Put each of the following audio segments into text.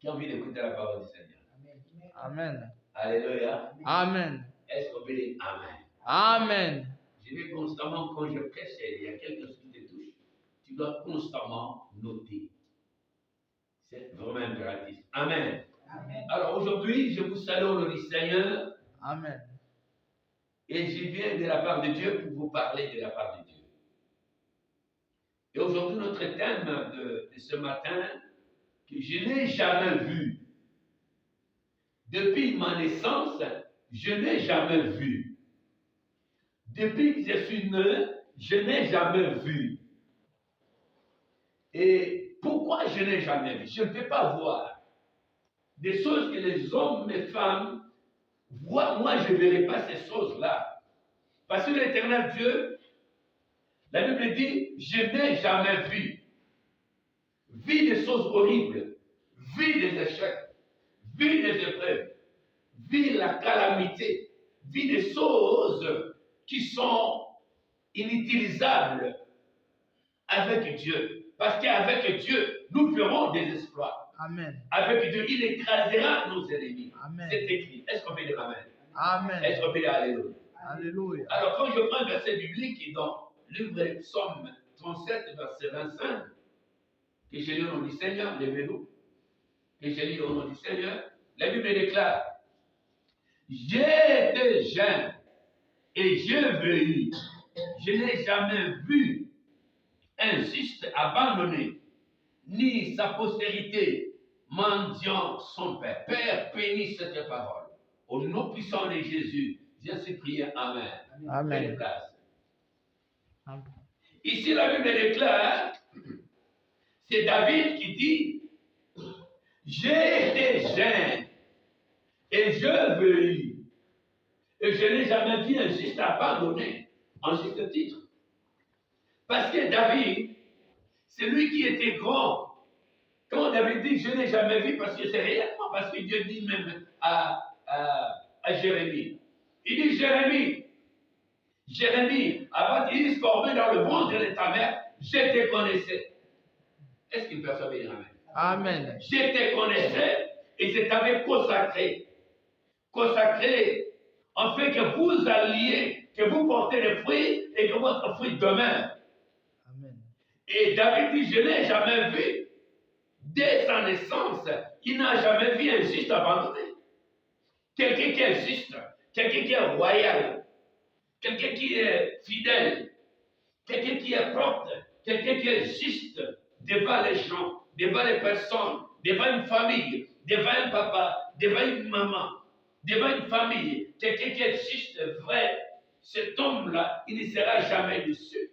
Qui a envie d'écouter la parole du Seigneur? Amen. Alléluia. Amen. Est-ce qu'on peut dire Amen? Amen. Je vais constamment, quand je prêche, il y a quelque chose qui te touche. Tu dois constamment noter. C'est vraiment impératif. Amen. Amen. Alors aujourd'hui, je vous salue au nom du Seigneur. Amen. Et je viens de la part de Dieu pour vous parler de la part de Dieu. Et aujourd'hui, notre thème de ce matin, que je n'ai jamais vu. Depuis ma naissance, je n'ai jamais vu. Depuis que je suis né, je n'ai jamais vu. Et pourquoi je n'ai jamais vu? Je ne peux pas voir des choses que les hommes, les femmes voient. Moi, je ne verrai pas ces choses-là. Parce que l'Éternel Dieu, la Bible dit, je n'ai jamais vu. Vu des choses horribles, vu des échecs, vu des épreuves, vu la calamité, vu des choses qui sont inutilisables avec Dieu. Parce qu'avec Dieu, nous ferons des exploits. Amen. Avec Dieu, il écrasera nos ennemis. Amen. C'est écrit. Est-ce qu'on peut dire Amen? Amen. Est-ce qu'on peut dire Alléluia? Alléluia. Alors, quand je prends un verset biblique dans le livre de Psaume 37, verset 25, que j'ai lu au nom du Seigneur, levez-vous, que j'ai lu au nom du Seigneur, la Bible déclare, j'étais jeune et je vieillis. Je n'ai jamais vu un juste abandonné, ni sa postérité mendiant son Père. Père, bénis cette parole. Au nom puissant de Jésus, je suis prié. Amen. Amen. Amen. Ici, la Bible déclare, c'est David qui dit, j'ai été jeune et je vieillis. Et je n'ai jamais vu un juste abandonné, en juste titre. Parce que David, c'est lui qui était grand. Quand David dit, je n'ai jamais vu, parce que c'est réellement, parce que Dieu dit même à Jérémie. Il dit, Jérémie, avant qu'il se formé dans le ventre de ta mère, je te connaissais. Est-ce qu'il peut faire Amen? Amen. Je te connaissais et je t'avais consacré. Consacré, en fait que vous alliez, que vous portez les fruits et que votre fruit demeure. Amen. Et David dit, je n'ai jamais vu. Dès sa naissance, il n'a jamais vu un juste abandonné. Quelqu'un qui est juste, quelqu'un qui est royal, quelqu'un qui est fidèle, quelqu'un qui est propre, quelqu'un qui est juste devant les gens, devant les personnes, devant une famille, devant un papa, devant une maman, devant une famille, quelqu'un qui est juste, vrai. Cet homme-là, il ne sera jamais déçu.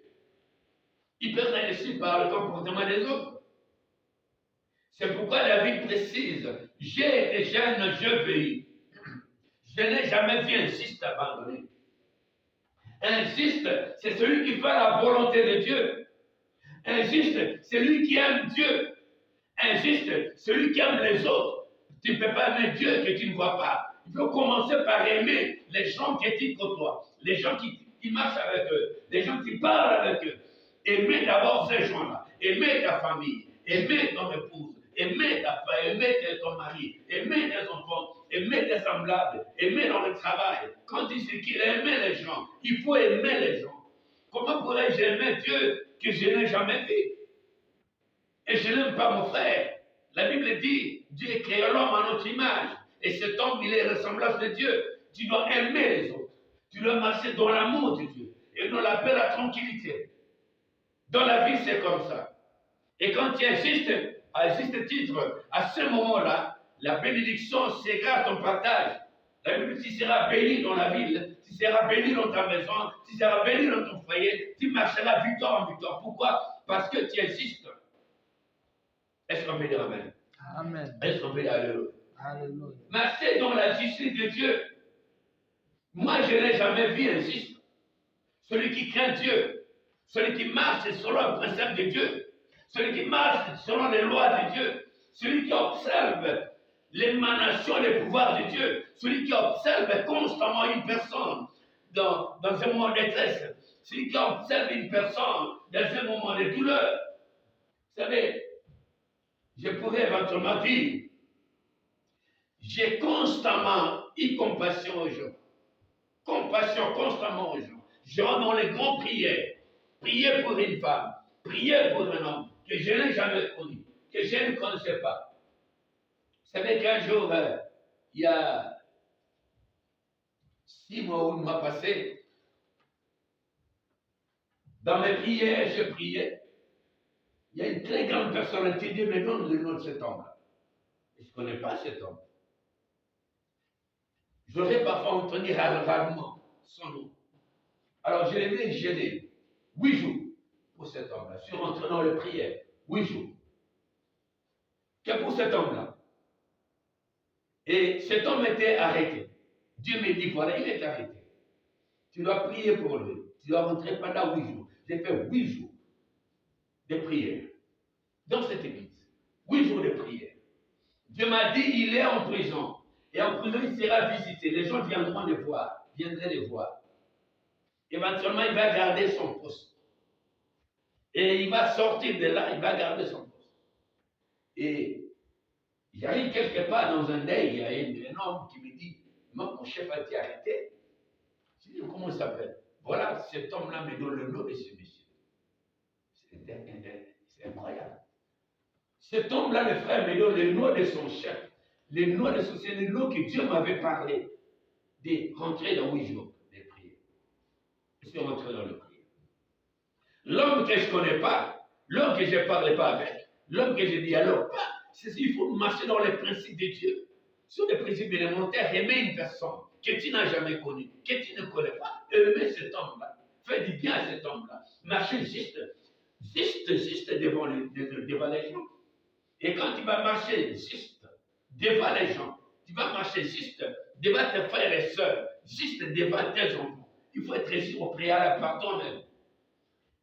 Il peut être déçu par le comportement des autres. C'est pourquoi David précise, j'ai été jeune, je vieillis. Je n'ai jamais vu un juste abandonné. Un juste, c'est celui qui fait la volonté de Dieu. Un juste, c'est celui qui aime Dieu. Un juste, celui qui aime les autres. Tu ne peux pas aimer Dieu que tu ne vois pas. Il faut commencer par aimer les gens qui tu côtoies, les gens qui marchent avec eux, les gens qui parlent avec eux. Aimer d'abord ces gens-là. Aimer ta famille, aimer ton épouse, aimer ta femme, aimer ton mari, aimer tes enfants, aimer tes semblables, aimer dans le travail. Quand il dit qu'il aime les gens, il faut aimer les gens. Comment pourrais-je aimer Dieu que je n'ai jamais vu? Et je n'aime pas mon frère. La Bible dit, Dieu a créé l'homme à notre image. Et cet homme, il est ressemblance de Dieu. Tu dois aimer les autres. Tu dois marcher dans l'amour de Dieu. Et dans la paix, la tranquillité. Dans la vie, c'est comme ça. Et quand tu es juste, à juste titre, à ce moment-là, la bénédiction sera ton partage. La Bible dit, tu seras béni dans la ville, tu seras béni dans ta maison, tu seras béni dans ton foyer, tu marcheras victoire en victoire. Pourquoi? Parce que tu es juste. Est-ce qu'on peut dire Amen? Amen. Est-ce qu'on peut dire Alléluia? Alléluia. Marcher dans la justice de Dieu. Moi, je n'ai jamais vu un juste. Celui qui craint Dieu, celui qui marche selon le principe de Dieu, celui qui marche selon les lois de Dieu, celui qui observe l'émanation et le pouvoir de Dieu, celui qui observe constamment une personne dans un moment de détresse, celui qui observe une personne dans un moment de douleur. Vous savez, je pourrais éventuellement dire j'ai constamment eu compassion aux gens. Compassion constamment aux gens. Je rentre dans les grandes prières. Prier pour une femme, prier pour un homme que je n'ai jamais connu, que je ne connaissais pas. Vous savez qu'un jour, il y a 6 mois où il m'a passé, dans mes prières, je priais. Il y a une très grande personne qui dit, mais donne le nom de cet homme-là. Je ne connais pas cet homme. J'aurais parfois entendu rarement son nom. Alors je l'ai mis gelé 8 jours pour cet homme-là. Je suis rentré dans le prière 8 jours. Que pour cet homme-là. Et cet homme était arrêté. Dieu me dit, voilà, il est arrêté. Tu dois prier pour lui. Tu dois rentrer pendant 8 jours. J'ai fait 8 jours de prière dans cette église. 8 jours de prière. Dieu m'a dit, il est en prison. Et en prison, il sera visité. Les gens viendront le voir. Viendraient le voir. Éventuellement, il va garder son poste. Et il va sortir de là, il va garder son poste. Et j'arrive quelque part dans un deuil, il y a un homme qui me dit, mon chef a été arrêté. Je dis, comment il s'appelle? Voilà, cet homme-là me donne le nom de ce monsieur. C'est incroyable. Cet homme-là, le frère, me donne le nom de son chef. C'est le nom que Dieu m'avait parlé de rentrer dans 8 jours de prière. Je suis rentré dans le prière. L'homme que je ne connais pas, l'homme que je ne parlais pas avec, l'homme que je ne dialogue pas, c'est qu'il faut marcher dans les principes de Dieu. Sur les principes élémentaires, aimer une personne que tu n'as jamais connue, que tu ne connais pas, aimer cet homme-là. Fais du bien à cet homme-là. Marcher juste devant les gens. Et quand tu vas marcher juste devant les gens, tu vas marcher juste devant tes frères et sœurs, juste devant tes enfants. Il faut être juste au préalable par toi-même.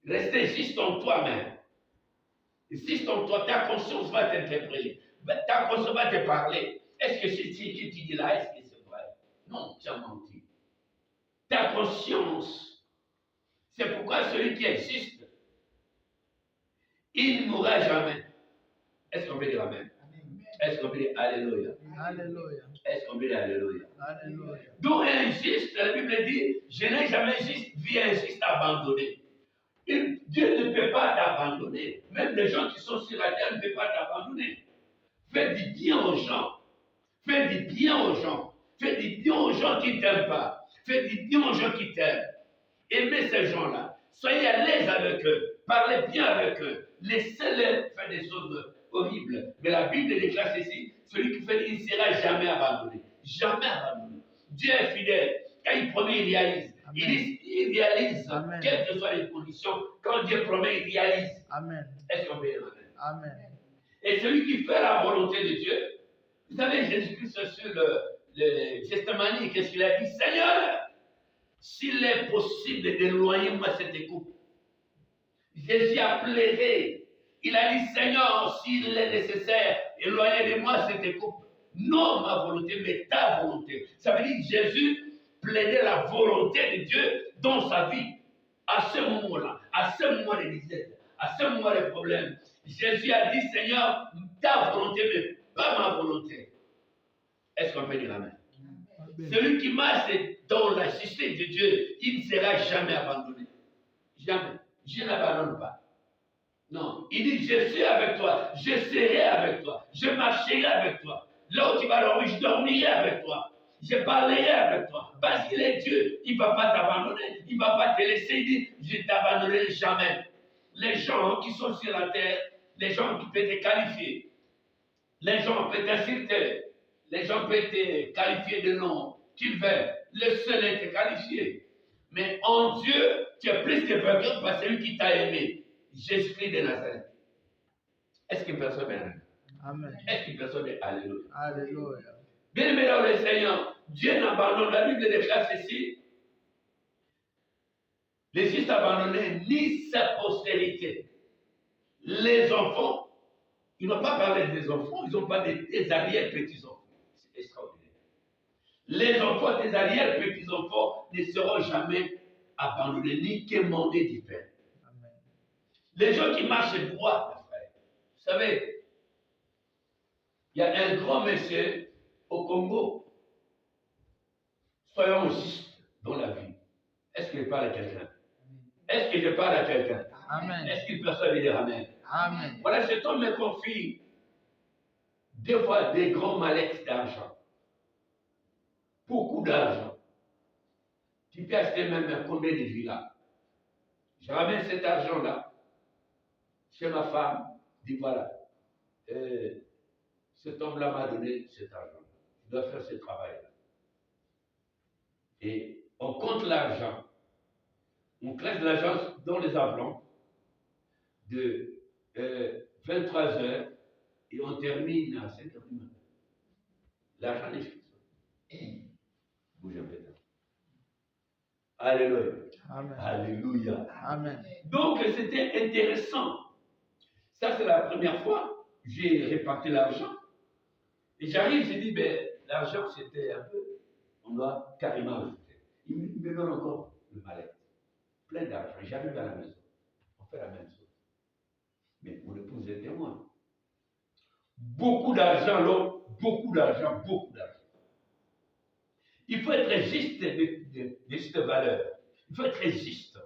Rester juste en toi-même. Juste en toi, ta conscience va t'interpréter. Ta conscience va te parler. Est-ce que ce que tu dis là, est-ce que c'est vrai? Non, tu as menti. Ta conscience, c'est pourquoi celui qui est juste, il ne mourra jamais. Est-ce qu'on peut dire Amen? Est-ce qu'on peut dire Alléluia? Alléluia. Est-ce qu'on peut dire Alléluia? Alléluia. Donc injuste, la Bible dit, je n'ai jamais vu un juste abandonné. Dieu ne peut pas t'abandonner. Même les gens qui sont sur la terre ne peuvent pas t'abandonner. Fais du bien aux gens. Fais du bien aux gens. Fais du bien aux gens qui ne t'aiment pas. Fais du bien aux gens qui t'aiment. Aimez ces gens-là. Soyez à l'aise avec eux. Parlez bien avec eux. Laissez-les faire des choses horribles. Mais la Bible déclare ceci, celui qui fait, il ne sera jamais abandonné. Jamais abandonné. Dieu est fidèle. Quand il promet, il réalise. Il réalise. Amen. Quelles que soient les conditions. Quand Dieu promet, il réalise. Amen. Est-ce qu'on peut dire Amen? Amen. Et celui qui fait la volonté de Dieu, vous savez, Jésus-Christ sur le Gethsémani, qu'est-ce qu'il a dit? Seigneur, s'il est possible d'éloigner moi cette coupe. Jésus a plaidé. Il a dit, Seigneur, s'il est nécessaire, éloignez de moi cette coupe. Non ma volonté, mais ta volonté. Ça veut dire que Jésus plaidait la volonté de Dieu dans sa vie. À ce moment-là, à ce moment de disette, à ce moment de problème, Jésus a dit, Seigneur, ta volonté, mais pas ma volonté. Est-ce qu'on peut dire Amen? Amen. Celui qui marche dans la justice de Dieu, il ne sera jamais abandonné. Jamais. Je n'abandonne pas. Non. Il dit, je suis avec toi, je serai avec toi, je marcherai avec toi. Là où tu vas dormir, je dormirai avec toi. Je parlerai avec toi. Parce qu'il est Dieu. Il ne va pas t'abandonner. Il ne va pas te laisser. Il dit, je ne t'abandonnerai jamais. Les gens qui sont sur la terre, les gens qui peuvent te qualifier, les gens peuvent t'insulter, les gens peuvent te qualifier de nom qu'ils veulent. Le seul est te qualifier. Mais en Dieu, tu es plus que vainqueur par celui qui t'a aimé. Jésus-Christ de Nazareth. Est-ce qu'une personne est Amen. Est-ce qu'une personne est Alléluia? Alléluia. Bien aimé dans le Seigneur, Dieu n'abandonne, la Bible déclare ceci. Les justes abandonnés, ni sa postérité. Les enfants, ils n'ont pas parlé des enfants, ils n'ont pas des arrière-petits-enfants. C'est extraordinaire. Les enfants des arrière-petits-enfants ne seront jamais abandonnés, ni quémandés du Père. Amen. Les gens qui marchent droit, mes frères, vous savez, il y a un grand monsieur au Congo, soyons justes dans la vie. Est-ce que je parle à quelqu'un? Est-ce que je parle à quelqu'un? Amen. Est-ce qu'il peut se dire Amen? Amen. Voilà, cet homme me confie des fois des grands mallettes d'argent. Beaucoup d'argent. Tu peux acheter même combien de villas. Je ramène cet argent-là chez ma femme. Dis voilà, cet homme-là m'a donné cet argent. Je dois faire ce travail-là. Et on compte l'argent. On classe l'argent dans les enveloppes de 23 heures et on termine à 5 heures du matin. L'argent est fixe. Bouge un peu. Alléluia. Amen. Alléluia. Amen. Donc c'était intéressant. Ça c'est la première fois. J'ai réparti l'argent. Et j'arrive, j'ai dit, ben, l'argent c'était un peu, on doit carrément ajouter. Il me donne encore le mallette. Plein d'argent. J'arrive à la maison. On fait la même chose. Mais mon épouse est témoin. Beaucoup d'argent, l'homme, beaucoup d'argent, beaucoup d'argent. Il faut être juste de cette valeur. Il faut être juste.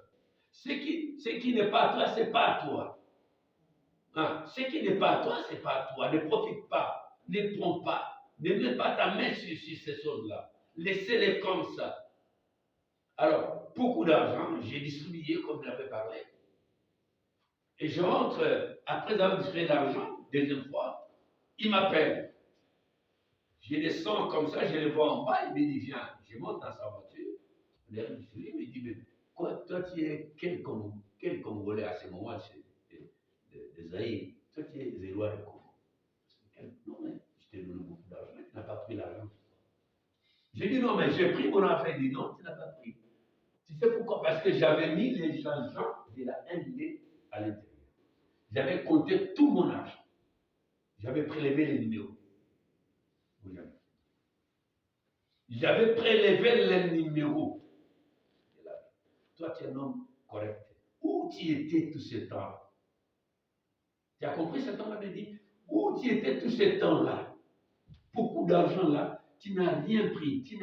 Ce qui n'est pas à toi, c'est pas à toi. Hein? Ce qui n'est pas à toi, c'est pas à toi. Ne profite pas. Ne prends pas. Ne mets pas ta main sur ces choses-là. Laissez-les comme ça. Alors, beaucoup d'argent, j'ai distribué comme j'avais parlé. Et je rentre, après avoir distribué l'argent, deuxième fois, il m'appelle. Je descends comme ça, je le vois en bas, il me dit, viens, je monte dans sa voiture. Il me dit, mais quoi, toi tu es quel Congolais à ce moment de Zaïre? Toi tu es Zélois de Congo. Non, mais je t'ai donné beaucoup d'argent, tu n'as pas pris l'argent. J'ai dit, non, mais j'ai pris mon affaire. Il dit, non, tu n'as pas pris. Tu sais pourquoi? Parce que j'avais mis les gens de la ND à l'intérieur. J'avais compté tout mon argent. J'avais prélevé les numéros. J'avais prélevé les numéros. Toi, tu es un homme correct. Où tu étais tout ce temps? Tu as compris, cet homme m'avait dit, où tu étais tout ce temps-là? Beaucoup d'argent là, tu n'as rien pris. Et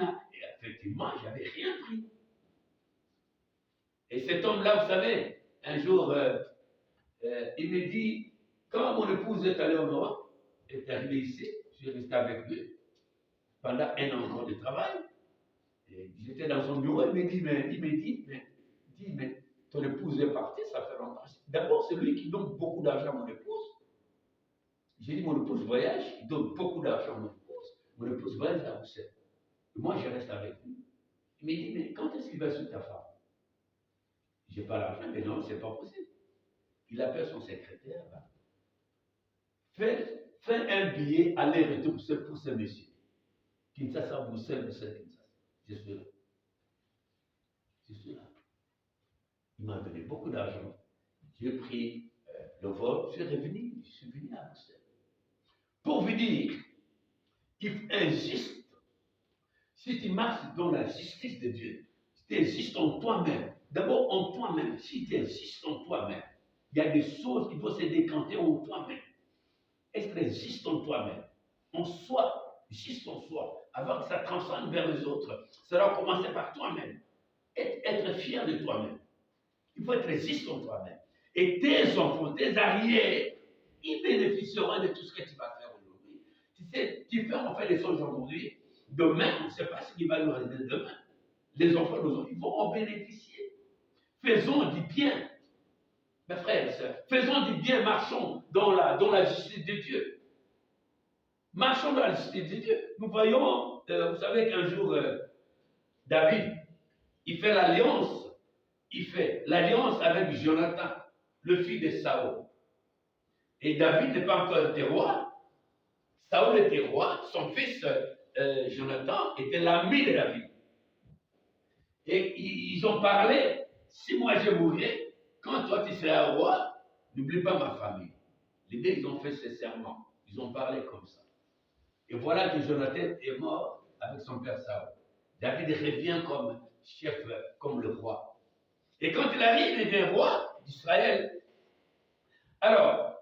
effectivement, je n'avais rien pris. Et cet homme-là, vous savez, un jour, il me dit, quand mon épouse est allée en Europe, est arrivée ici, je suis resté avec lui pendant 1 an encore de travail. Et j'étais dans son bureau, il me dit, mais ton épouse est partie, ça fait longtemps. D'abord, c'est lui qui donne beaucoup d'argent à mon épouse. J'ai dit, mon épouse voyage, il donne beaucoup d'argent à mon épouse. Mon épouse voyage à Bruxelles. Et moi, je reste avec lui. Il me dit, mais quand est-ce qu'il va sur ta femme? J'ai pas l'argent, mais non, c'est pas possible. Il appelle son secrétaire, là. Fais un billet aller-retour pour ce monsieur. Kinshasa, Bruxelles, Kinshasa. Je suis là. Je suis là. Il m'a donné beaucoup d'argent. J'ai pris le vol, je suis venu à Bruxelles. Pour vous dire, il insiste. Si tu marches dans la justice de Dieu, si tu insistes en toi-même, d'abord en toi-même, si tu insistes en toi-même, il y a des choses qui vont se décanter en toi-même. Être juste en toi-même, en soi, juste en soi, avant que ça transcende vers les autres. Ça doit commencer par toi-même. Être fier de toi-même. Il faut être juste en toi-même. Et tes enfants, tes arrières, ils bénéficieront de tout ce que tu vas faire aujourd'hui. Tu sais, tu fais en fait les choses aujourd'hui. Demain, on ne sait pas ce qui va nous arriver demain. Les enfants d'aujourd'hui vont en bénéficier. Faisons du bien. Mes frères et sœurs, faisons du bien, marchons dans la justice de Dieu. Marchons dans la justice de Dieu. Nous voyons, vous savez qu'un jour, David, il fait l'alliance avec Jonathan, le fils de Saül. Et David n'est pas encore été roi. Saül était roi, son fils Jonathan était l'ami de David. Et ils ont parlé, si moi je mourrais, quand toi tu seras roi, n'oublie pas ma famille. Les deux, ils ont fait ce serment. Ils ont parlé comme ça. Et voilà que Jonathan est mort avec son père Saül. David revient comme chef, comme le roi. Et quand il arrive, il devient roi d'Israël. Alors,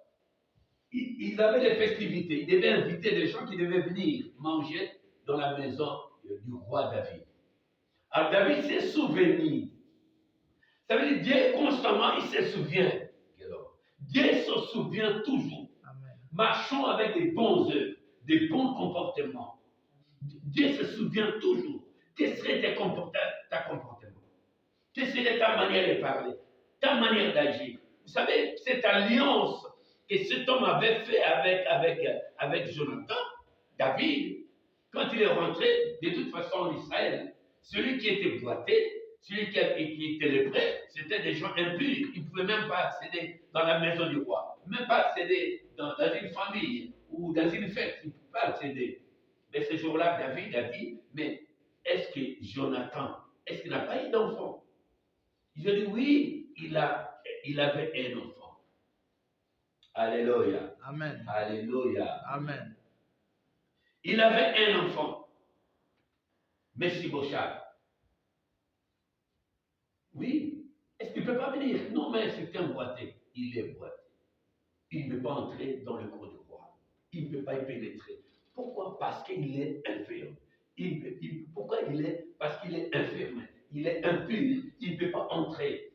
ils avaient des festivités. Ils devaient inviter des gens qui devaient venir manger dans la maison du roi David. Alors David s'est souvenu. Ça veut dire Dieu constamment, il se souvient. Dieu se souvient toujours. Amen. Marchons avec des bons œuvres, des bons comportements. Dieu se souvient toujours. Quel serait ta comportement? Quelle serait ta manière de parler? Ta manière d'agir? Vous savez, cette alliance que cet homme avait fait avec Jonathan, David, quand il est rentré, de toute façon en Israël, celui qui était boité, celui qui était lépreux, c'était des gens impurs. Ils ne pouvaient même pas accéder dans la maison du roi, même pas accéder dans une famille ou dans une fête. Ils ne pouvaient pas accéder. Mais ce jour-là, David a dit, mais est-ce que Jonathan, est-ce qu'il n'a pas eu d'enfant? Il a dit oui, il avait un enfant. Alléluia. Amen. Alléluia. Amen. Il avait un enfant. Mephibosheth. Oui. Est-ce qu'il ne peut pas venir? Non, mais c'est un boité. Il est boité. Il ne peut pas entrer dans le cours du roi. Il ne peut pas y pénétrer. Pourquoi? Parce qu'il est infirme. Pourquoi il est? Parce qu'il est infirme. Il est impur. Il ne peut pas entrer.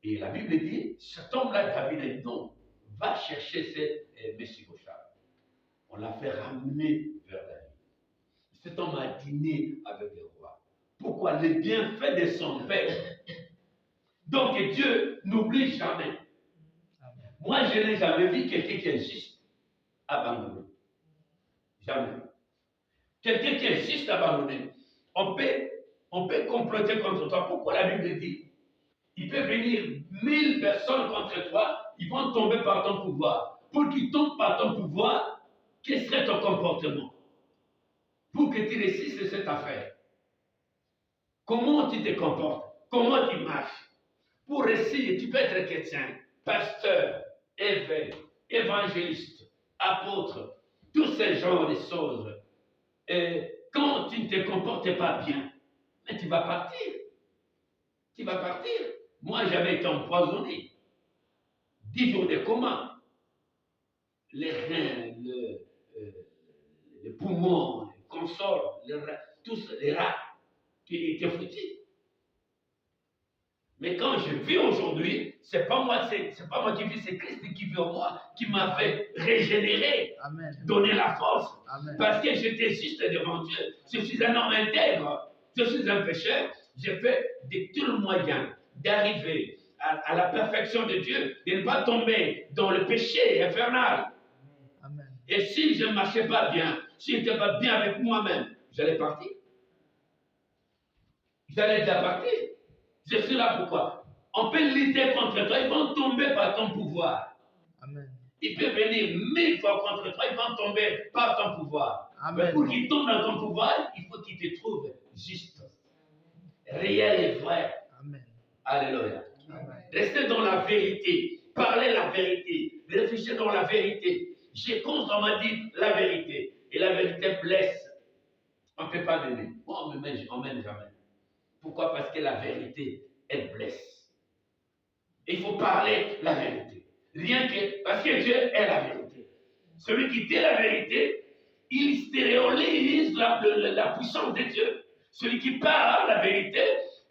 Et la Bible dit, cet homme-là, David a dit non, va chercher ce Mephibosheth. On l'a fait ramener vers David. Cet homme a dîné avec le roi. Pourquoi? Les bienfaits de son père. Donc Dieu n'oublie jamais. Amen. Moi, je n'ai jamais vu quelqu'un qui est juste abandonné. Jamais. Quelqu'un qui est juste abandonné. On peut comploter contre toi. Pourquoi la Bible dit? Il peut venir 1000 personnes contre toi, ils vont tomber par ton pouvoir. Pour qu'ils tombent par ton pouvoir, quel serait ton comportement? Pour que tu réussisses cette affaire. Comment tu te comportes? Comment tu marches? Pour réussir, tu peux être chrétien, pasteur, évêque, évangéliste, apôtre, tous ces genres de choses. Et quand tu ne te comportes pas bien, mais tu vas partir. Tu vas partir. Moi, j'avais été empoisonné. 10 jours de coma. Les reins, les poumons, les consoles, tous les rats qui étaient foutus. Mais quand je vis aujourd'hui, c'est pas moi qui vis, c'est Christ qui vit en moi, qui m'a fait régénérer, Amen. Donner la force. Amen. Parce que j'étais juste devant Dieu. Je suis un homme intègre, je suis un pécheur. J'ai fait de tous les moyens d'arriver à la perfection de Dieu, de ne pas tomber dans le péché infernal. Amen. Et si je ne marchais pas bien, si je n'étais pas bien avec moi-même, j'allais partir. J'allais déjà partir. Je suis là pourquoi? On peut lutter contre toi, ils vont tomber par ton pouvoir. Amen. Ils peuvent venir 1000 fois contre toi, ils vont tomber par ton pouvoir. Amen. Mais pour qu'ils tombent dans ton pouvoir, il faut qu'ils te trouvent juste, réel et vrai. Amen. Alléluia. Amen. Restez dans la vérité, parlez la vérité, réfléchissez dans la vérité. J'ai constamment dit la vérité, et la vérité blesse. On ne peut pas m'aimer. Moi, on m'aime jamais. Pourquoi? Parce que la vérité, elle blesse. Et il faut parler la vérité. Rien que parce que Dieu est la vérité. Celui qui dit la vérité, il stéréolise la puissance de Dieu. Celui qui parle la vérité,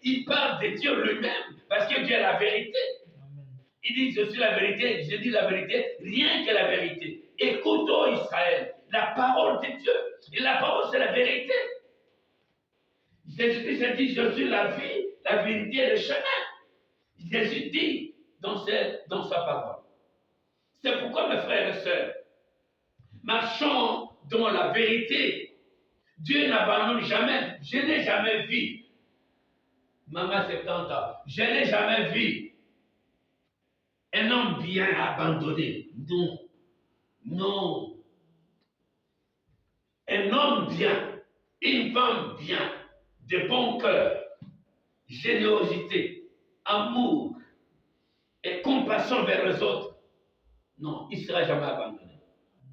il parle de Dieu lui-même, parce que Dieu est la vérité. Amen. Il dit, je suis la vérité, je dis la vérité, rien que la vérité. Écoute, ô Israël, la parole de Dieu. Et la parole, c'est la vérité. Jésus-Christ a dit, je suis la vie, la vérité et le chemin. Jésus dit dans sa parole. C'est pourquoi, mes frères et sœurs, marchons dans la vérité. Dieu n'abandonne jamais. Je n'ai jamais vu. Maman 70 ans, je n'ai jamais vu un homme bien abandonné. Non. Non. Un homme bien, une femme bien, de bon cœur, générosité, amour et compassion vers les autres. Non, il ne sera jamais abandonné.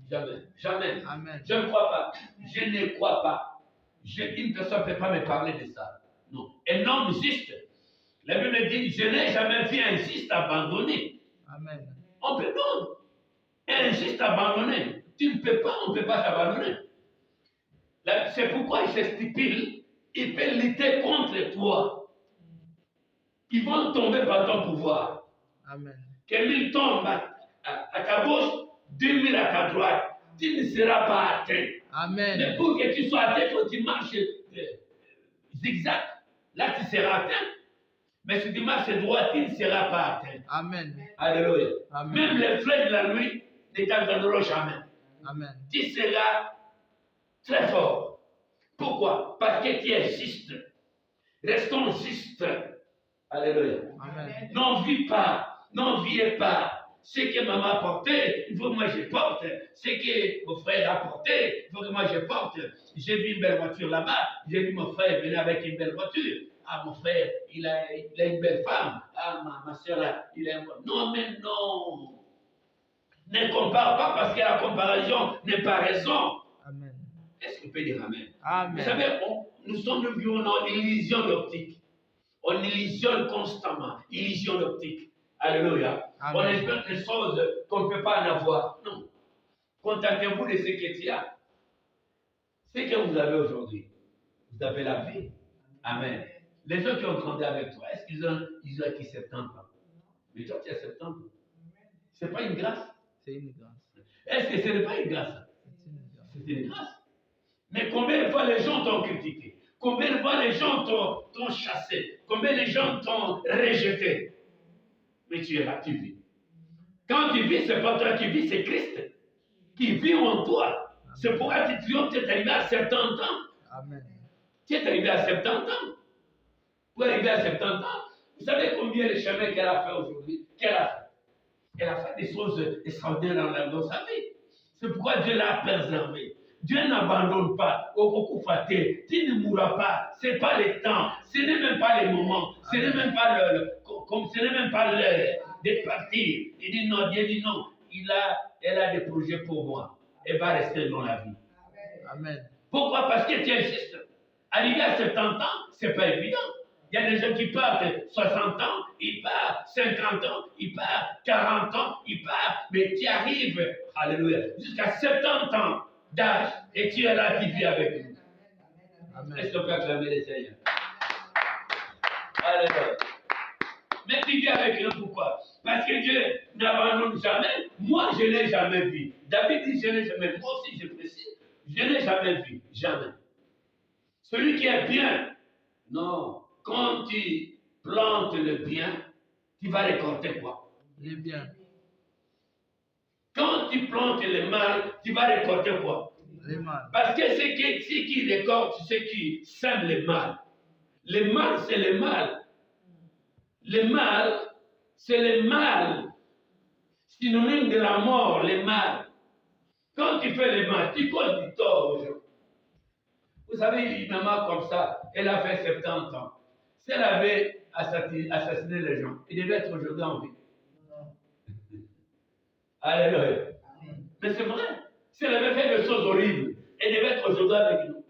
Jamais. Jamais. Amen. Je ne crois pas. Je ne crois pas. Une personne ne peut pas me parler de ça. Non. Un homme juste. La Bible dit, je n'ai jamais vu un juste abandonné. Amen. On peut non. Un juste abandonné. Tu ne peux pas, on ne peut pas t'abandonner. C'est pourquoi il se stipule, il peut lutter contre toi. Ils vont tomber par ton pouvoir. Amen. Que 1000 tombent à ta gauche, 2000 à ta droite. Tu ne seras pas atteint. Amen. Mais pour que tu sois atteint, il faut que tu marches zigzag. Là, tu seras atteint. Mais si tu marches droit, tu ne seras pas atteint. Amen. Alléluia. Amen. Même les flèches de la nuit ne t'atteindront jamais. Amen. Tu seras très fort. Pourquoi? Parce que tu es juste. Restons justes. Alléluia. Amen. N'envie pas, n'enviez pas. Ce que maman a porté, il faut que moi je porte. Ce que mon frère a porté, il faut que moi je porte. J'ai vu une belle voiture là-bas. J'ai vu mon frère venir avec une belle voiture. Ah, mon frère, il a une belle femme. Ah, ma soeur, il a une bonne. Non, mais non. Ne compare pas parce que la comparaison n'est pas raison. Amen. Est-ce que vous pouvez dire Amen? Amen. Vous savez, nous sommes dans une illusion d'optique. On illusionne constamment. Illusion d'optique. Alléluia. Amen. On espère des choses qu'on ne peut pas en avoir. Non. Contentez-vous de ce que tu as. Ce que vous avez aujourd'hui. Vous avez la vie. Amen. Les gens qui ont grandi avec toi, est-ce qu'ils ont acquis 70 ans? Mais toi, tu as 70 ans. Ce n'est pas une grâce. C'est une grâce. Est-ce que ce n'est pas une grâce? C'est une grâce. C'est une grâce. Mais combien de fois les gens t'ont critiqué? Combien de fois les gens t'ont chassé? Combien les gens t'ont rejeté? Mais tu es là, tu vis. Quand tu vis, ce n'est pas toi qui vis, c'est Christ qui vit en toi. C'est pourquoi tu triomphes, tu es arrivé à 70 ans. Amen. Tu es arrivé à 70 ans. Pour arriver à 70 ans, vous savez combien de chemin qu'elle a fait aujourd'hui? Qu'elle a fait? Elle a fait des choses extraordinaires dans sa vie. C'est pourquoi Dieu l'a préservé. Dieu n'abandonne pas. Tu ne mourras pas. Ce n'est pas le temps. Ce n'est même pas le moment. Ce n'est même pas ce n'est même pas l'heure de partir. Il dit non, Dieu dit non. Elle a des projets pour moi. Elle va rester dans la vie. Amen. Pourquoi? Parce que tu es juste. Arriver à 70 ans, ce n'est pas évident. Il y a des gens qui partent 60 ans, ils partent 50 ans, ils partent 40 ans, ils partent, mais tu arrives, alléluia, jusqu'à 70 ans d'âge et tu es là, tu vis avec nous. Amen. Est-ce qu'on peut acclamer les Seigneurs? Alléluia. Mais tu vis avec nous, pourquoi? Parce que Dieu n'abandonne jamais. Moi, je ne l'ai jamais vu. David dit, je n'ai jamais vu. Moi aussi, je précise, je n'ai jamais vu. Jamais. Celui qui est bien, non. Quand tu plantes le bien, tu vas récolter quoi? Le bien. Quand tu plantes le mal, tu vas récolter quoi? Le mal. Parce que ceux qui récoltent, ceux qui sèment le mal. Le mal, c'est le mal. Le mal, c'est le mal. Synonyme de la mort, le mal. Quand tu fais le mal, tu causes du tort aux gens. Vous savez, une maman comme ça, elle a fait 70 ans. Si elle avait assassiné les gens, il devait être aujourd'hui en vie. Alléluia. Mais c'est vrai. Si elle avait fait des choses horribles, elle devait être aujourd'hui avec nous.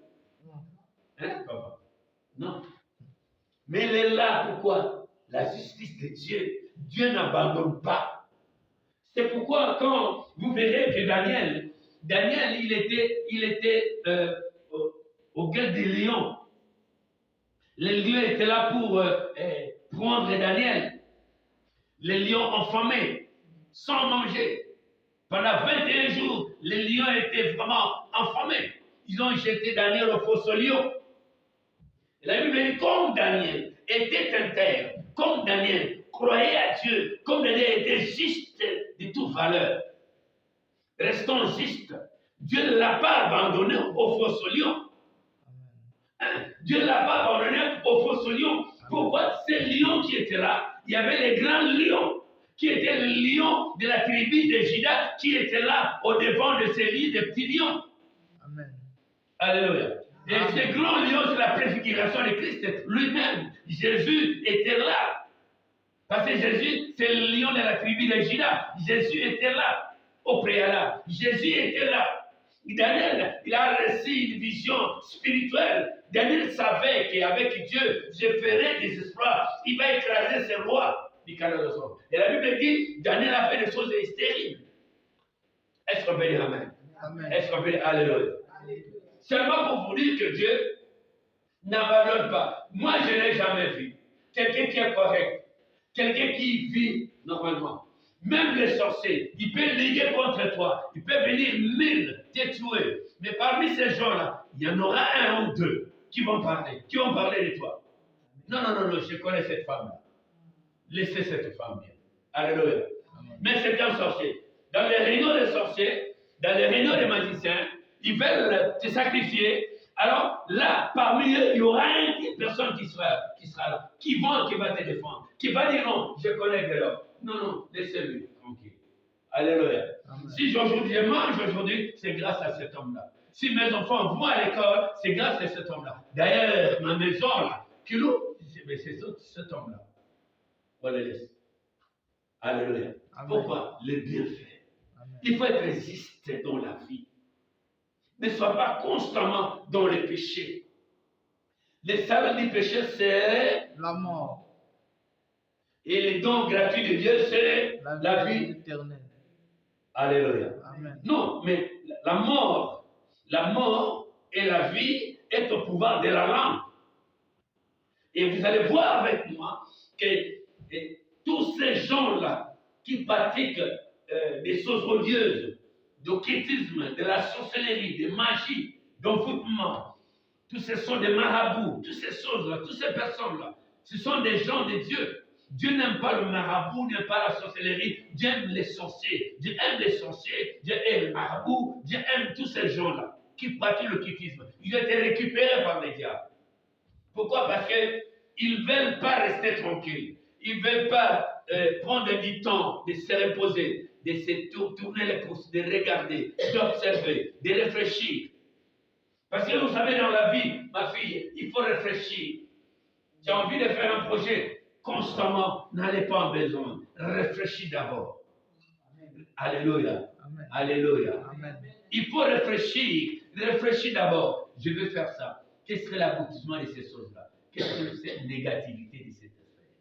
Hein, papa? Non. Mais elle est là, pourquoi? La justice de Dieu. Dieu n'abandonne pas. C'est pourquoi quand vous verrez que Daniel, il était au guet des lions. Les lions étaient là pour prendre Daniel. Les lions affamés, sans manger. Pendant 21 jours, les lions étaient vraiment affamés. Ils ont jeté Daniel au fosse aux lions. Et la Bible dit, comme Daniel était inter, comme Daniel croyait à Dieu, comme Daniel était juste de toute valeur. Restons justes. Dieu ne l'a pas abandonné au fosse aux lions. Dieu ne l'a pas abandonné au fosse aux lions. Pourquoi? Ces lions qui étaient là, il y avait les grands lions, qui étaient les lions de la tribu de Juda, qui étaient là au devant de ces lits de petits lions. Amen. Alléluia. Et ces grands lions, c'est la préfiguration de Christ lui-même. Jésus était là. Parce que Jésus, c'est le lion de la tribu de Juda. Jésus était là, au préalable. Jésus était là. Daniel, il a reçu une vision spirituelle. Daniel savait qu'avec Dieu, je ferai des exploits. Il va écraser ces rois. Et la Bible dit, Daniel a fait des choses stériles. Est-ce qu'on peut dire Amen? Amen. Est-ce qu'on peut dire Alléluia? Seulement pour vous dire que Dieu n'abandonne pas. Moi, je n'ai jamais vu quelqu'un qui est correct, quelqu'un qui vit normalement. Même les sorciers, ils peuvent liguer contre toi, ils peuvent venir 1000 te tuer. Mais parmi ces gens-là, il y en aura un ou deux qui vont parler de toi. Non, je connais cette femme-là. Laissez cette femme bien. Alléluia. Mais c'est un sorcier. Dans les réunions des sorciers, dans les réunions des magiciens, ils veulent te sacrifier. Alors là, parmi eux, il y aura une personne qui sera là, qui va te défendre, qui va dire non, je connais de l'homme. Non, laissez-lui tranquille. Alléluia. Amen. Si je mange aujourd'hui, c'est grâce à cet homme-là. Si mes enfants vont à l'école, c'est grâce à cet homme-là. D'ailleurs, ma maison là, c'est cet homme-là. On le laisse. Alléluia. Amen. Pourquoi? Le bienfait. Amen. Il faut être résisté dans la vie. Ne sois pas constamment dans le péché. Le salaire du péché, c'est la mort. Et les dons gratuits de Dieu, c'est la vie éternelle. Alléluia. Amen. Non, mais la mort et la vie est au pouvoir de la langue. Et vous allez voir avec moi que tous ces gens-là qui pratiquent des choses odieuses, d'occultisme, de la sorcellerie, de magie, d'envoûtement, tous ces sont des marabouts, toutes ces choses-là, toutes ces personnes-là, ce sont des gens de Dieu. Dieu n'aime pas le marabout, n'aime pas la sorcellerie, Dieu aime les sorciers. Dieu aime les sorciers, Dieu aime le marabout, Dieu aime tous ces gens-là qui pratiquent l'occultisme. Ils ont été récupérés par les diables. Pourquoi? Parce qu'ils ne veulent pas rester tranquilles. Ils ne veulent pas prendre du temps de se reposer, de se tourner les pouces, de regarder, d'observer, de réfléchir. Parce que vous savez, dans la vie, ma fille, il faut réfléchir. Tu as envie de faire un projet constamment, n'allez pas en besoin. Réfléchis d'abord. Alléluia. Amen. Alléluia. Amen. Il faut réfléchir. Réfléchis d'abord. Je veux faire ça. Qu'est-ce que l'aboutissement de ces choses-là? Qu'est-ce que c'est la négativité de cet aspect?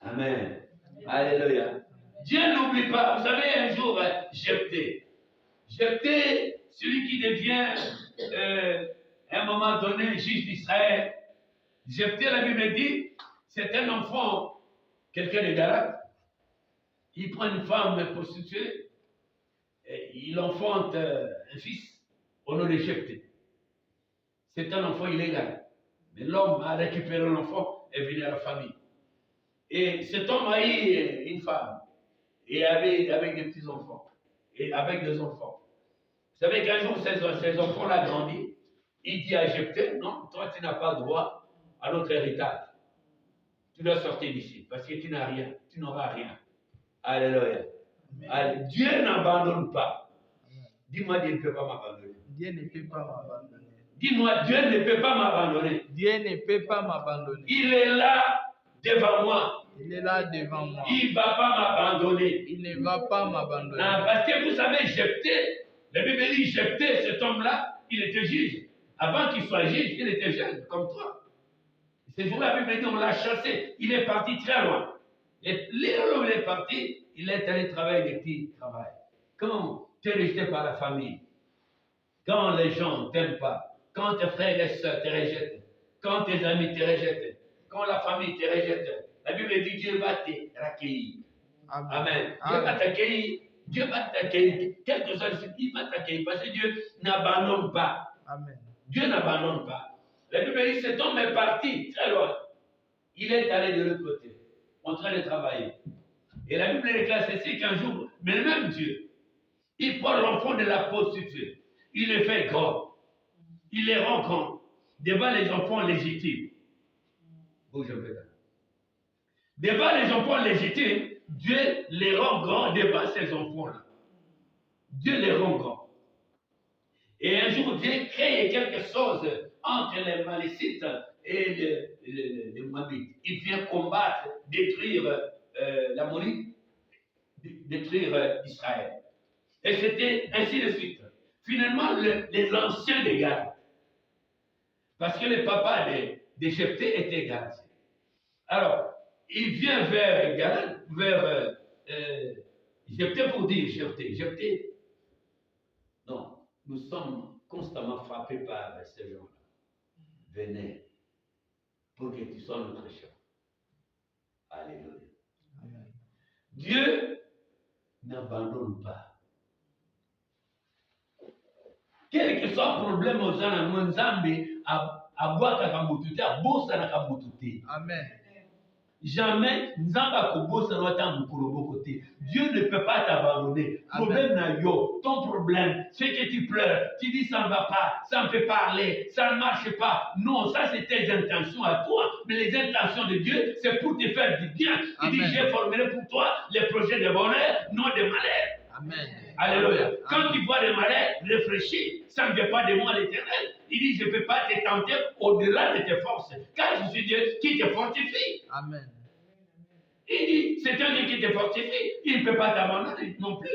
Amen. Alléluia. Dieu n'oublie pas. Vous savez, un jour, Jephthé, celui qui devient, à un moment donné, juge d'Israël. Jephthé, la Bible dit, c'est un enfant, quelqu'un de Galate. Il prend une femme prostituée, et il enfante un fils au nom de Jephthé. C'est un enfant illégal. Mais l'homme a récupéré l'enfant et est venu à la famille. Et cet homme a eu une femme, et avec des petits-enfants, et avec des enfants. Vous savez qu'un jour, ces enfants-là grandissent. Il dit à Jephthé, non, toi tu n'as pas droit à notre héritage. Tu dois sortir d'ici, parce que tu n'as rien, tu n'auras rien. Alléluia. Amen. Dieu n'abandonne pas. Amen. Dis-moi, Dieu ne peut pas m'abandonner. Dieu ne peut pas m'abandonner. Dis-moi, Dieu ne peut pas m'abandonner. Dieu ne peut pas m'abandonner. Il est là devant moi. Il est là devant moi. Il ne va pas m'abandonner. Il ne va pas m'abandonner. Non, parce que vous savez, Jephthé, la Bible dit Jephthé, cet homme-là, il était juge. Avant qu'il soit juge, il était jeune, comme toi. Ce jour-là, la Bible dit, on l'a chassé. Il est parti très loin. Et là où il est parti, il est allé travailler des petits travail. Quand tu es rejeté par la famille, quand les gens ne t'aiment pas, quand tes frères et sœurs te rejettent, quand tes amis te rejettent, quand la famille te rejette, la Bible dit Dieu va te accueillir. Amen. Dieu va t'accueillir. Dieu va t'accueillir. Quelque chose, il va t'accueillir parce que Dieu n'abandonne pas. Amen. Dieu n'abandonne pas. La Bible dit cet homme est parti très loin. Il est allé de l'autre côté, en train de travailler. Et la Bible déclare ceci qu'un jour, mais le même Dieu, il prend l'enfant de la prostituée, il le fait grand, il les rend grands devant les enfants légitimes. Bouge un peu là. Devant les enfants légitimes, Dieu les rend grands devant ces enfants-là. Dieu les rend grands. Et un jour, Dieu crée quelque chose entre les Malécites et les Moabites. Il vient combattre, détruire l'Amorite, détruire Israël. Et c'était ainsi de suite. Finalement, les anciens des Galates, parce que le papa de Jephthé était Galatien. Alors, il vient vers Galate, vers Jephthé pour dire Jephthé, Nous sommes constamment frappés par ces gens-là. Venez pour que tu sois notre chef. Alléluia. Amen. Dieu n'abandonne pas. Quel que soit le problème aux gens, Nzambe abwaka mututé, abosa na kamututé. Amen. Jamais Nzambe akobosa na wata mukolo côté. Dieu ne peut pas t'abandonner. Problème na yo, ton problème, c'est que tu pleures, tu dis ça ne va pas, ça ne peut pas aller, ça ne marche pas. Non, ça c'est tes intentions à toi, mais les intentions de Dieu, c'est pour te faire du bien. Il dit, j'ai formé pour toi les projets de bonheur, non de malheur. Amen. Alléluia. Amen. Quand tu vois des malheurs, réfléchis. Ça ne vient pas de moi l'Éternel. Il dit, je ne peux pas te tenter au-delà de tes forces. Car je suis Dieu qui te fortifie. Amen. Il dit, c'est un Dieu qui te fortifie. Il ne peut pas t'abandonner non plus.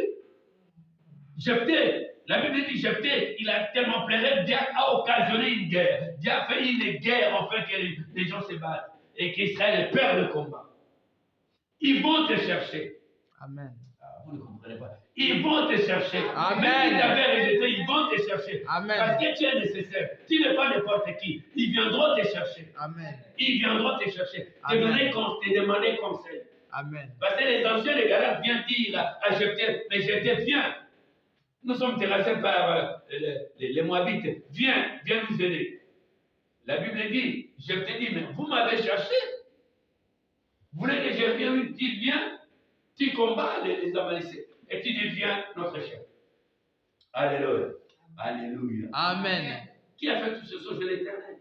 Jephthé, la Bible dit Jephthé, il a tellement pleuré, Dieu a occasionné une guerre. Dieu a fait une guerre afin que les gens se battent. Et qu'Israël ait peur de combat. Ils vont te chercher. Amen. Vous ne comprenez pas. Ils vont te chercher. Amen. Même si tu avais rejeté, ils vont te chercher. Amen. Parce que tu es nécessaire. Tu n'es pas n'importe qui. Ils viendront te chercher. Amen. Ils viendront te chercher. Amen. Te demander conseil. Amen. Parce que les anciens, les Galates viennent dire à Jephthé, mais Jephthé, viens. Nous sommes terrassés par les Moabites. Viens nous aider. La Bible dit, Jephthé dit, mais vous m'avez cherché. Vous voulez que je vienne, tu viens, tu combats les Amalécites et tu deviens notre chef. Alléluia. Alléluia. Amen. Qui a fait tout ce chose? C'est l'Éternel.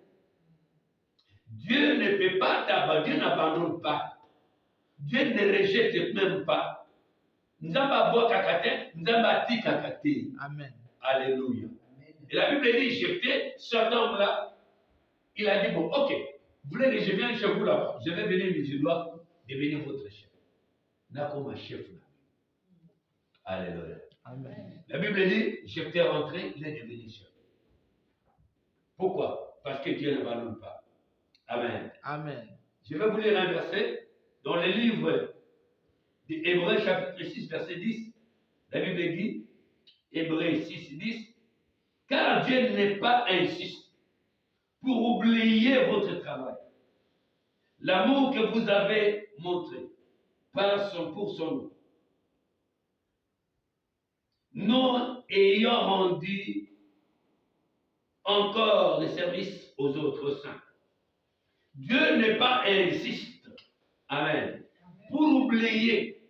Dieu ne peut pas t'abandonner, Dieu n'abandonne pas. Dieu ne rejette même pas. Nzamba boa kakate, nzamba ti kakate. Amen. Alléluia. Et la Bible dit, Jephthé, cet homme-là, il a dit, bon, ok, vous voulez que je vienne chez vous là-bas, je vais venir, mais je dois devenir votre chef. N'a comme un chef là. Alléluia. Amen. La Bible dit, Jephthé est rentré, il est devenu chef. Pourquoi? Parce que Dieu n'abandonne pas. Amen. Amen. Je vais vous lire un verset dans le livre d'Hébreux chapitre 6, verset 10. La Bible dit, Hébreux 6, 10, car Dieu n'est pas injuste pour oublier votre travail, l'amour que vous avez montré pour son nom, nous ayant rendu encore le service aux autres saints. Dieu n'est pas injuste. Amen. Pour oublier.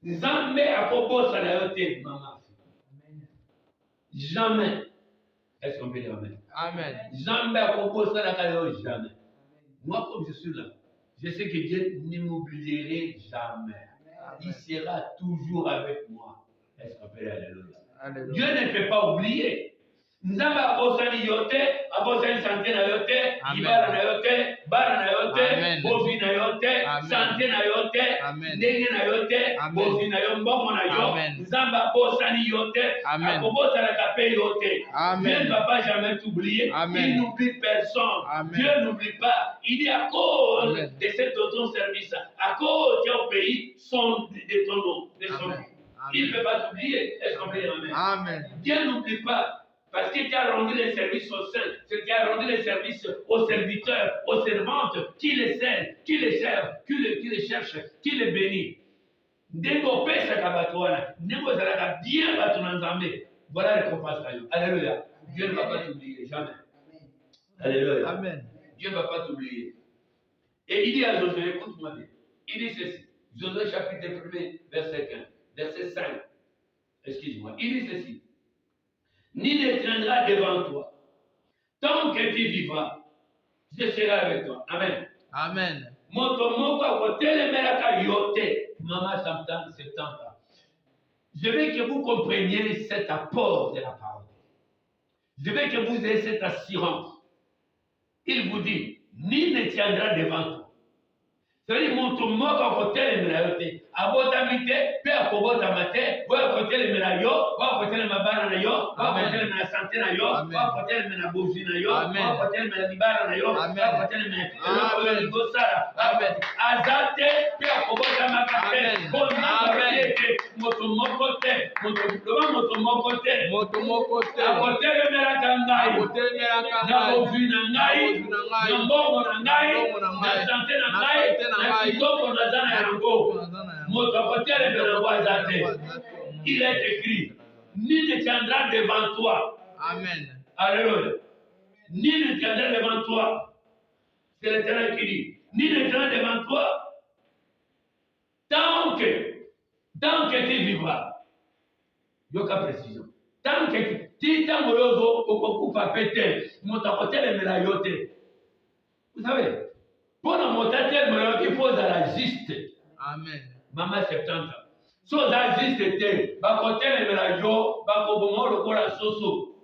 Nzambe akobosa na yote mama. Jamais. Est-ce qu'on peut dire amen? Amen. Nzambe akobosa na kayo jamais. Moi comme je suis là, je sais que Dieu ne m'oublierait jamais. Amen. Il sera toujours avec moi. Est-ce qu'on peut dire alléluia? Alléluia. Dieu ne peut pas oublier. Nzambe abosani yote, abosani santé na yote, ibara na yote, bara na yote, bovi na yote, santé na yote, ndenge na yote, bovi na yo, mbongo na yo. Nzambe abosani yote, akobosana kape yote. Dieu ne va pas jamais t'oublier. Il n'oublie personne. Dieu n'oublie pas. Il dit à cause de ton service, à cause tu as obéi de ton nom, de son nom. Il ne peut pas t'oublier. Est-ce qu'on peut dire amen? Amen. Dieu n'oublie pas. Parce que tu as rendu les services aux saints, tu as rendu les services aux serviteurs, aux servantes, qui les servent, qui les servent, qui les cherchent, qui les bénit. Ndego pesa kabatwana, ndego zalaka bien batuna nzambe. Voilà la récompense. Alléluia. Dieu ne va pas t'oublier, jamais. Alléluia. Amen. Dieu ne va pas t'oublier. Et il dit à Josué, écoute-moi bien, il dit ceci, Josué chapitre 1, verset 15, verset 5, excuse-moi, il dit ceci. Ni ne traînera devant toi. Tant que tu vivras, je serai avec toi. Amen. Amen. Je veux que vous compreniez cet apport de la parole. Je veux que vous ayez cette assurance. Il vous dit, ni ne tiendra devant toi. C'est-à-dire, abotami te mpe akobotama te oyo akotelemela yo oyo akotelemela bana na yo oyo akotelemela sante na yo oyo akotelemela bozwi na yo oyo akotelemela libala na yo oyo akotelemela eloko oyo likosala aza te mpe akobotamaka te bonaaete moto moko te loba moto moko te akotelemelaka ngai na bozwi na ngai na mbongo na ngai na sante na ngai na kitoko naza na yango moto akotelemela yango aza te. Il est écrit, nul ne tiendra devant toi. Amen. Alléluia. Nul ne tiendra devant toi. C'est l'Éternel qui dit, nul ne tiendra devant toi tant que tu vivras. Yoka précision. Tant que tu t'amolozo okokufa pete, moto akotelemela yo te. Vous savez, pour la montée il faut la juste. Amen. Maman 70 ans. So za juste te, bakotelemela yo, bakobomo lokola soso.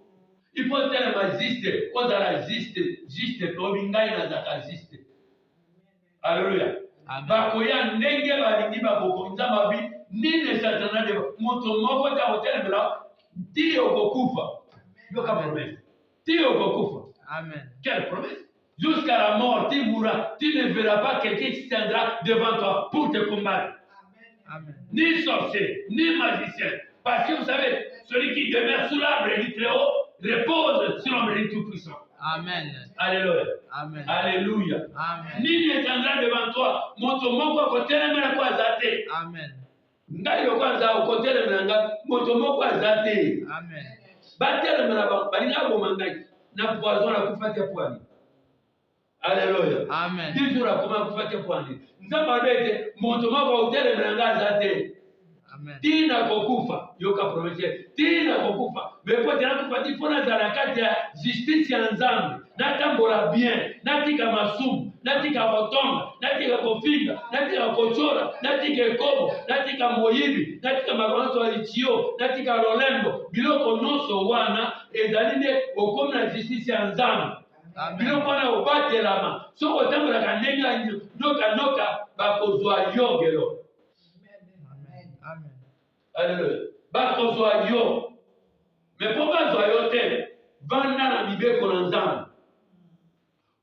Il faut tellement juste, kozala juste tobi ngai nazaka juste. Alléluia. Bakoya ndenge balingi bakokonza mabi, nini satana de moto moko ta kotelemela, ti okokufa. Yoka promesse. Ti okokufa. Amen. Quelle promesse? Jusqu'à la mort, tu mourras, tu ne verras pas quelqu'un qui tiendra devant toi pour te combattre. Amen. Ni sorcier, ni magicien. Parce que vous savez, celui qui demeure sous l'arbre du Très-Haut repose sur l'ombre du Tout-Puissant. Amen. Alléluia. Amen. Alléluia. Amen. Ni ne tiendra devant toi, moto moko kotelemela kwa zate. Amen. Ngai yo kwanza kotelemela nga, moto moko azate. Amen. Batelemela ba balinga bomanga na poison la kufatia pwani. Alléluia. Amen. Toujours à comment vous faites pour aller. Nous avons dit, mon tomo va au tel et Amen. Tina kokufa, yoka promettre. Tina kokufa. Mais pour dire que il faut la carte justice ensemble. Natambola bien, natika masum, natika botonga, natika kofinga, natika kochora, natika kobo, natika moyibi, natika mabanzo alichio, natika lolembo. Biloko noso wana ezalinde okomna justice ensemble. Biloko wana obatelama. Soko tambolaka ndenge noka bakozwa yogelo. Amen. Alléluia. Bakozwa yo. Mais pourquoi bazwa yo te? Vanda na mibeko na nzambe.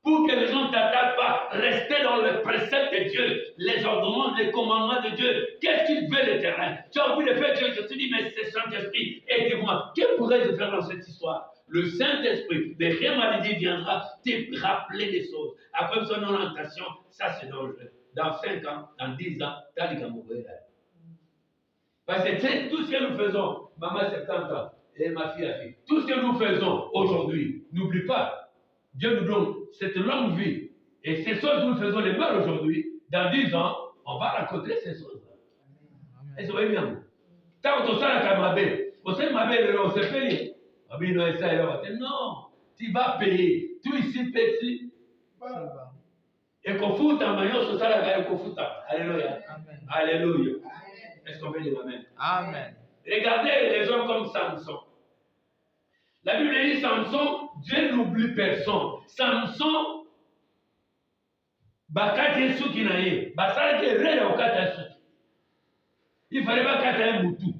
Pour que les gens ne t'attaquent pas, restez dans le précepte de Dieu, les ordonnances, les commandements de Dieu. Qu'est-ce qu'il veut l'Éternel? Tu as envie de faire Dieu, je te dis, mais c'est Saint-Esprit, aidez-moi. Que pourrais-je faire dans cette histoire? Le Saint-Esprit, de rien maladie viendra te rappeler des choses. Après son orientation, ça c'est dangereux. Dans 5 ans, dans 10 ans, t'as dit qu'à mourir. Parce que c'est tout ce que nous faisons, maman 70 ans, et ma fille a fait. Tout ce que nous faisons aujourd'hui, n'oublie pas. Dieu nous donne cette longue vie. Et ces choses que nous faisons les mal aujourd'hui, dans 10 ans, on va rencontrer ces choses-là. Et ça va bien. Tant que tu as la mabe, on s'est payé. Non, tu vas payer. Tu ici, petit. Et qu'on fout en maillot sur ça, la qu'on fout. Alléluia. Alléluia. Est-ce qu'on peut dire Amen? Amen. Regardez les hommes comme Samson. La Bible dit Samson, Dieu n'oublie personne. Samson, bakati suki na ye, basala ke rele okata suki. Il fallait pas kata un moutou.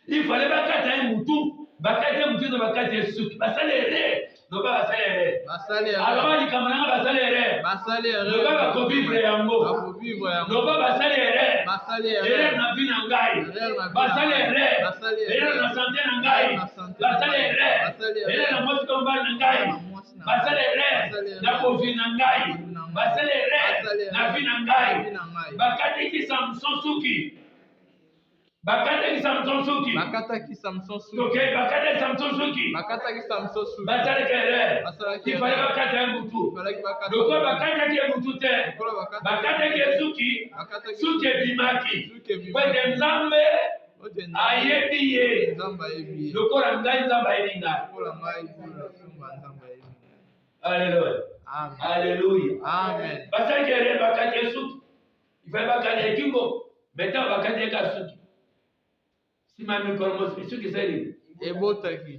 Il fallait pas kata un moutou, bakati un moutou de bakati suki. Basala rele, no ba basala rele. Basala rele. Alors il kamana basala rele. Basala rele. No ba ko vivre yango. Ko vivre yango. No ba basala rele. Basala rele. Rele na vie na ngai. Basala rele. Rele na santé na ngai. Basala rele. Rele na moto komba na ngai. Basala rele. Na ko vie na ngai. Basala rele. Na vie na ngai. Bakati ki Samson suki. Bakata ki Samson suki. Bakata ki Samson suki. Ok, bakata ki Samson suki. Bakata ki Samson suki. Basala kere. Il fallait bakata un boutou. Donc bakata ki boutou te. Bakata ki suki. Suki bimaki. Kwende nzambe ayebi ye. Lokola ngai nzambe ayelinga. Alléluia. Amen. Alléluia. Amen. Basala kere bakata suki. Il fallait bakata kingo. Maintenant bakata ka suki. Si ma micro ce que c'est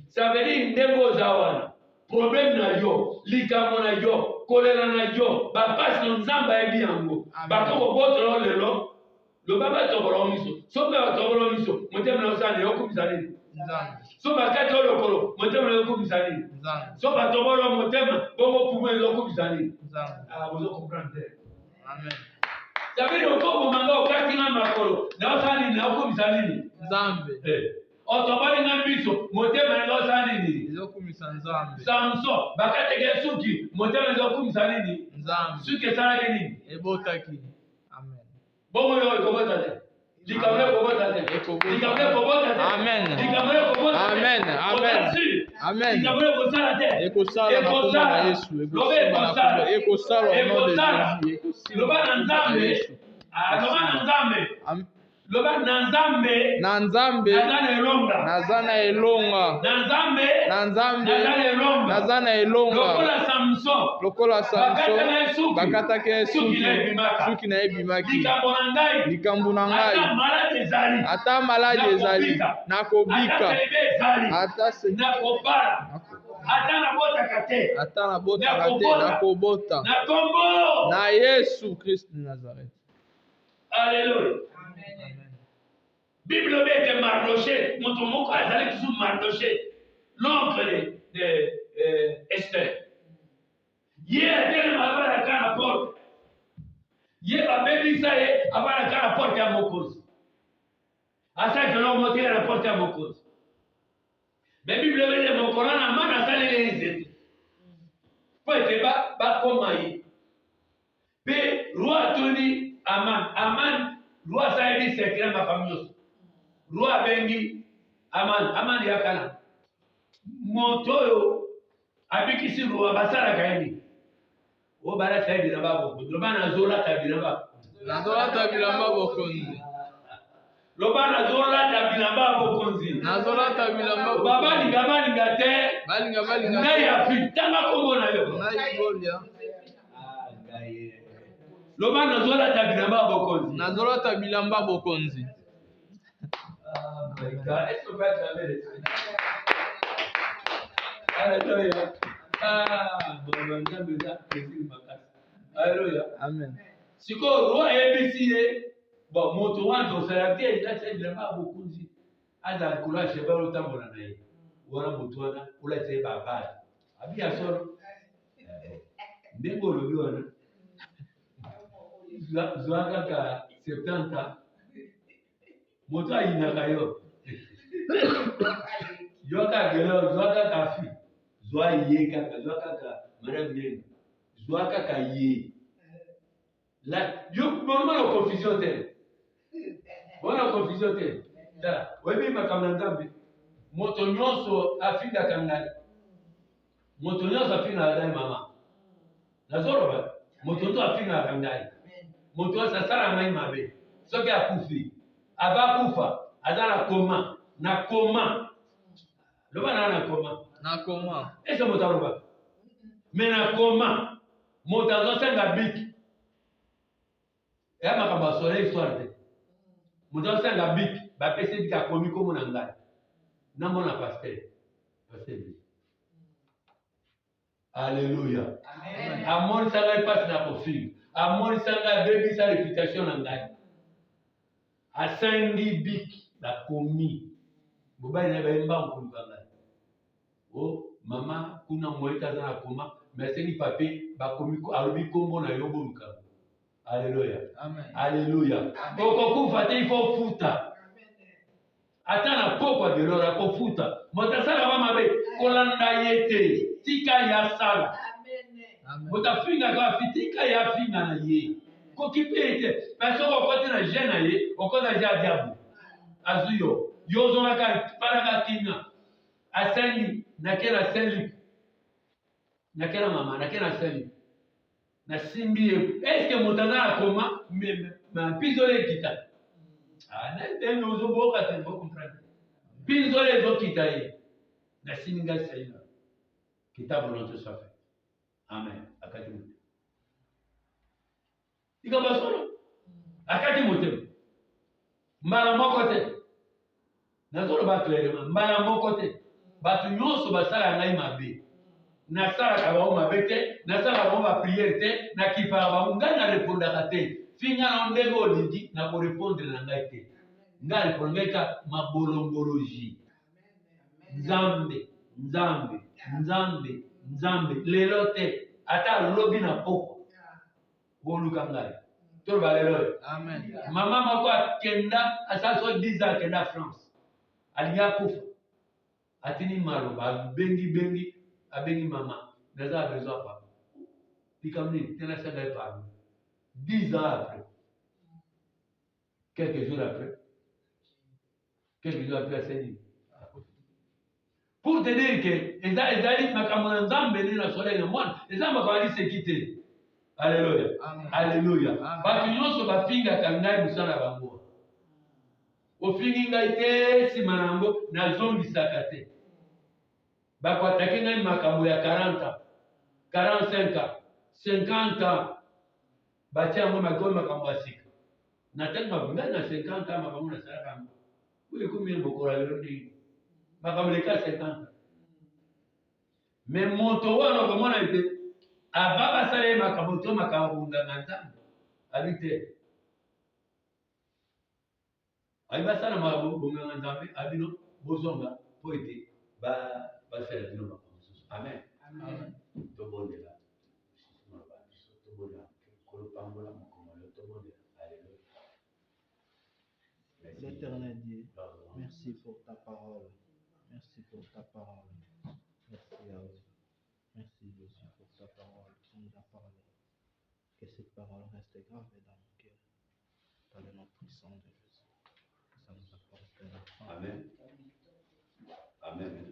ça veut dire ndego zawana problème na yo likambo na yo kolera na yo bapasi no nzambe ayebi yango bakoko botolo lelo loba batobolo miso soki batobolo miso motema na osala yokumisa nini so bakati oyo lokolo motema na yokumisa nini so batobolo motema bongo pumo ezokumisa nini bozokomprendre Amen. sabili okobomanga okati nga makolo na osala nini na yokumisa nini Nzambe. otoboli nga miso motema na osala nini Ezokumisa Nzambe. Samson bakateke suki motema ezokumisa nini Nzambe. suki esalaki nini Ebotaki. Amen. bongo yo ekobota te likambo ekobota te likambo ekobota te Amen. likambo ekobota te Amen. Amen. Amen. likambo ekosala te Ekosala na kombo na Yesu. Ekosala au nom de Jésus. loba na nzambe loba na nzambe loba na nzambe Na Nzambe naza na elonga. Na Nzambe naza na elonga. Lokola Samson bakataki suki na ebimaki. Likambo na ngai ata maladi ezali nakobika ata nabotaka te nakobota na Yesu Kristo de Nazareth. Alléluia. Bible dit Mardoché, mon moko azali toujours Mardoché, l'oncle de Esther. Ye atele mabara kana porte. Ye babebi saye abara kana porte ya mokozi. Asa que l'on monte la porte ya mokozi. Mais Bible dit mon Coran na mana sale les étés. Pour que ba komayi. Pe roi Tony Aman roi saidi secret ma famille. Roi bengi Aman yakana motoyo abikisi roi basala kaini o bara saidi na babo lobana zola tabiramba bokonzi lobana zola tabiramba bokonzi nazola tabilamba baba linga te balinga na ya fitanga kombo na yo lobana zola tabiramba bokonzi nazola tabilamba bokonzi. Est-ce qu'on va être la vérité? Alléluia. Alléluia. Amen. Siko roi ABC bon moto wanto salati ila tsaidira ba bokunzi ada kula sheba lotambola naye wala moto wana kula tsaye baba abi asoro ndego lobiona zwaka ka 70 moto ayinaka yo yoka gelo zwaka ka fi zwa ye kaka zwaka ka madame nene zwaka ka ye la yo normal confusion te bona confusion te da webi makamna nzambe moto nyonso afinga kangai moto nyonso afinga dai mama nazoroba moto nyonso afinga kangai moto asasala ngai mabe soki akufi abakufa azala koma na koma loba na koma ese moto aloba me na koma moto azosenga biki ya makambo asole histoire te moto azosenga biki bapesi biki akomi komo na ngai namona pasteur Alléluia. Amonisa ngai pasi na kofinga amonisa ngai abebisa réputation na ngai asengi biki bakomi mobali na bayemba nkoluka ngai o mama kuna moyeta aza na koma mais asengi papier bakomi alobi kombo na yo boluka. Alléluia. Alléluia. Okokufa te ifo futa ata na pokwa de lora kofuta moto asala ba mabe kolanda ye te tika ya sala moto afinga ka fitika ya finga na ye kokipe te parce que okote na jeune na ye okoza ja diabo azuyo yozo na ka para kinga asengi na kela seli na kela mama na kela seli na simbi est-ce que moto na koma ma pisole kita na tendo ozo boka te bo comprendre pisole zo kita ye na singa sela kitabu lote safi amen akati moto ikabasolo akati moto mbala moko te nazolo ba clairement mbala moko te batu nyonso basala ngai mabe nasalaka bango mabe te, nasalaka bango bapriere te, nakipaka bango, ngai narepondaka te. Finga na ndenge olingi nakorepondre na ngai te. Ngai areponda ngai ka mabolongologie. Nzambe, Nzambe, Nzambe, Nzambe, lelo te, ata lobi na poko. Boluka ngai. Tolo ba lelo. Amen. Mama moko akenda, asaso 10 ans akenda France. Alingi akufa. Atini maloba, bengi, abengi mama. Naza besoin papa. Pikamni, tena ça ngai pardon. 10 ans après. Quelques jours après, Seigneur. Pour te dire que, ezali makambo na Nzambe ni na soleil na mwana, eza makambo se quitter. Alléluia. Alléluia. Bato nyonso bafingaka ngai mosala bango. Ofingi ngai te nsima na yango nazongisaka te. Bakwataki ngai makambo ya 40 ans, 45 ans, 50 ans. Batia yango makambo ya sika. Nataka ngai na 50 ans makambo nasalaka yango. Oyo ekomi mokolo lelo ndenge. Makambo leka 50 ans. Mais moto wana okomona ete ava basala ye makambo to makambo nganga Nzambe abi te. Abi basala makambo nganga Nzambe abi no bozonga po ete basala bino makambo mosusu. Amen. Amen. Tobondela. Tobondela. Kolopambola mokomolo tobondela. Alléluia. L'Éternel Dieu, merci pour ta parole. Merci pour ta parole. Merci Yahweh. Merci Jésus pour ta parole qui nous a parlé. Que cette parole reste gravée dans nos cœurs. Dans le nom puissant de Jésus. Que ça nous apporte la foi. Amen. Amen.